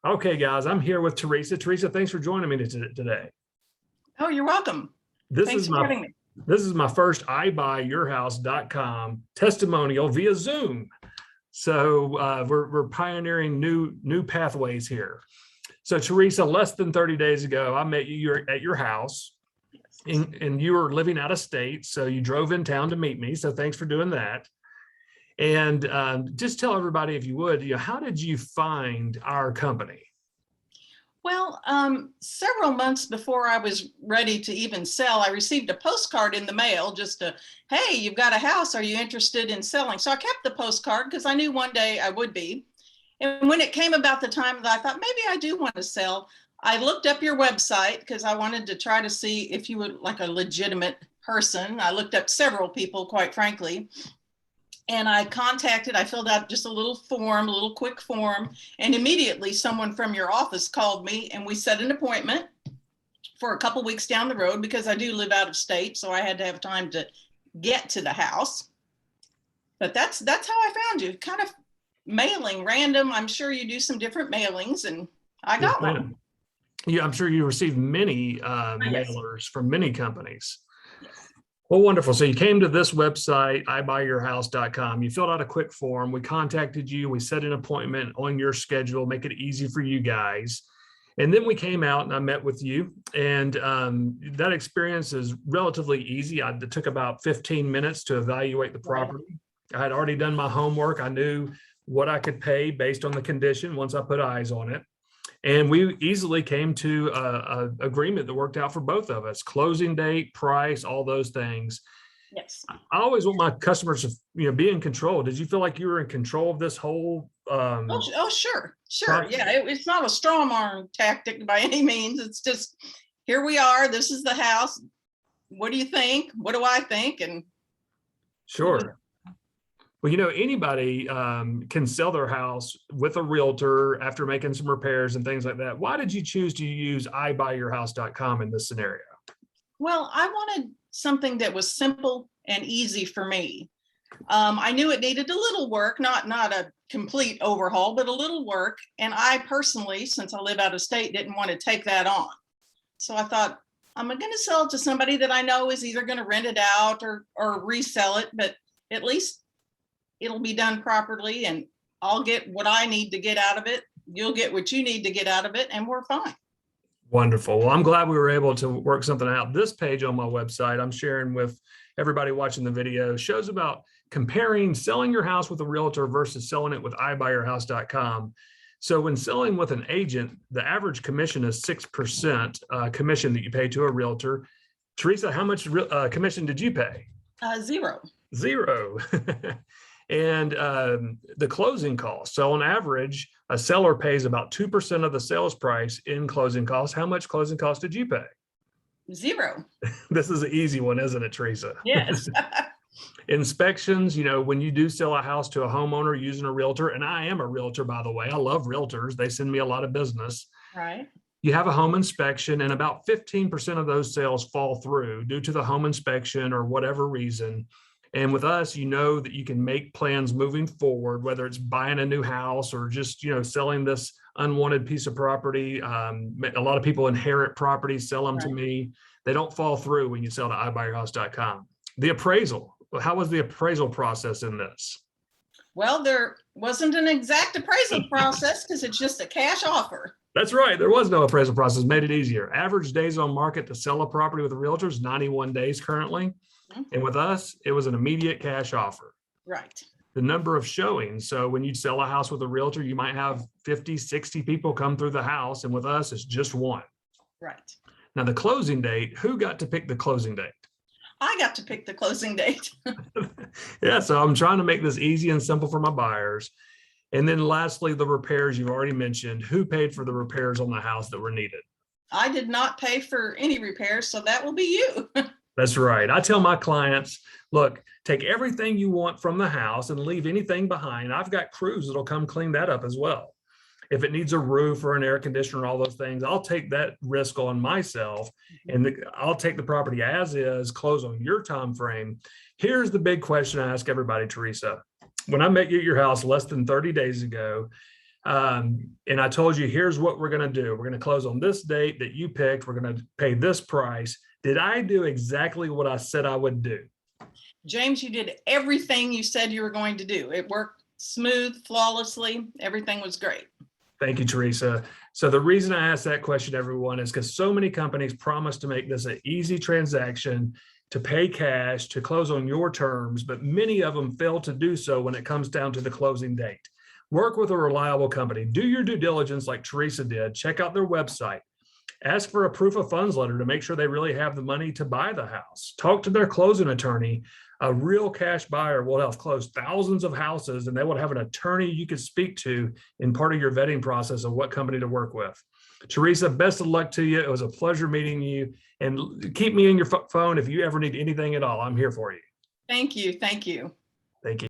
Okay, guys, I'm here with Teresa. Teresa, thanks for joining me today. Oh, you're welcome. This Thanks is for my having me. this is my first iBuyYourHouse.com testimonial via Zoom. So we're pioneering new pathways here. So Teresa, less than 30 days ago, I met you. You're at your house, and you were living out of state. So you drove in town to meet me. So thanks for doing that. And just tell everybody, if you would, how did you find our company? Well, several months before I was ready to even sell, I received a postcard in the mail just to, hey, you've got a house. Are you interested in selling? So I kept the postcard because I knew one day I would be. And when it came about the time that I thought maybe I do want to sell, I looked up your website because I wanted to try to see if you were like a legitimate person. I looked up several people, quite frankly. And I filled out just a little form, a little quick form, and immediately someone from your office called me and we set an appointment for a couple weeks down the road because I do live out of state, so I had to have time to get to the house. But that's how I found you, kind of mailing random. I'm sure you do some different mailings, and I got one. Yeah, I'm sure you received many Yes. mailers from many companies. Yes. Well, wonderful. So you came to this website, iBuyYourHouse.com. You filled out a quick form. We contacted you. We set an appointment on your schedule, make it easy for you guys. And then we came out and I met with you. And that experience is relatively easy. It took about 15 minutes to evaluate the property. I had already done my homework. I knew what I could pay based on the condition once I put eyes on it. And we easily came to an agreement that worked out for both of us: closing date, price, all those things. Yes. I always want my customers to be in control. Did you feel like you were in control of this whole Sure. process? Yeah, it's not a strong arm tactic by any means. It's just, here we are. This is the house. What do you think? What do I think? And Sure. Well, anybody can sell their house with a realtor after making some repairs and things like that. Why did you choose to use iBuyYourHouse.com in this scenario? well, I wanted something that was simple and easy for me. I knew it needed a little work, not a complete overhaul, but a little work. And I personally, since I live out of state, didn't want to take that on. So I thought, I'm going to sell it to somebody that I know is either going to rent it out or resell it, but at least it'll be done properly and I'll get what I need to get out of it. You'll get what you need to get out of it, and we're fine. Wonderful. Well, I'm glad we were able to work something out. This page on my website, I'm sharing with everybody watching the video, shows about comparing selling your house with a realtor versus selling it with iBuyYourHouse.com. So when selling with an agent, the average commission is 6% commission that you pay to a realtor. Teresa, how much commission did you pay? Zero. Zero. And the closing costs. So on average, a seller pays about 2% of the sales price in closing costs. How much closing costs did you pay? Zero. This is an easy one, isn't it, Teresa? Yes. Inspections, when you do sell a house to a homeowner using a realtor, and I am a realtor, by the way, I love realtors. They send me a lot of business. Right. You have a home inspection, and about 15% of those sales fall through due to the home inspection or whatever reason. And with us, you know that you can make plans moving forward, whether it's buying a new house or just, selling this unwanted piece of property. A lot of people inherit properties, sell them to me. They don't fall through when you sell to iBuyYourHouse.com. The appraisal. How was the appraisal process in this? Well, there wasn't an exact appraisal process because it's just a cash offer. That's right. There was no appraisal process, made it easier. Average days on market to sell a property with a realtor is 91 days currently. And with us, it was an immediate cash offer. Right. The number of showings. So when you sell a house with a realtor, you might have 50, 60 people come through the house. And with us, it's just one. Right. Now, the closing date, who got to pick the closing date? I got to pick the closing date. Yeah, so I'm trying to make this easy and simple for my buyers. And then lastly, the repairs you've already mentioned. Who paid for the repairs on the house that were needed? I did not pay for any repairs, so that will be you. That's right. I tell my clients, look, take everything you want from the house and leave anything behind. I've got crews that'll come clean that up as well. If it needs a roof or an air conditioner, all those things, I'll take that risk on myself, and I'll take the property as is, close on your time frame. Here's the big question I ask everybody, Teresa. When I met you at your house less than 30 days ago, And I told you, here's what we're going to do. We're going to close on this date that you picked. We're going to pay this price. Did I do exactly what I said I would do? James, you did everything you said you were going to do. It worked smooth, flawlessly. Everything was great. Thank you, Teresa. So the reason I asked that question, everyone, is because so many companies promise to make this an easy transaction, to pay cash, to close on your terms, but many of them fail to do so when it comes down to the closing date. Work with a reliable company. Do your due diligence like Teresa did. Check out their website. Ask for a proof of funds letter to make sure they really have the money to buy the house. Talk to their closing attorney. A real cash buyer will have closed thousands of houses, and they will have an attorney you could speak to in part of your vetting process of what company to work with. Teresa, best of luck to you. It was a pleasure meeting you, and keep me in your phone if you ever need anything at all. I'm here for you. Thank you. Thank you. Thank you.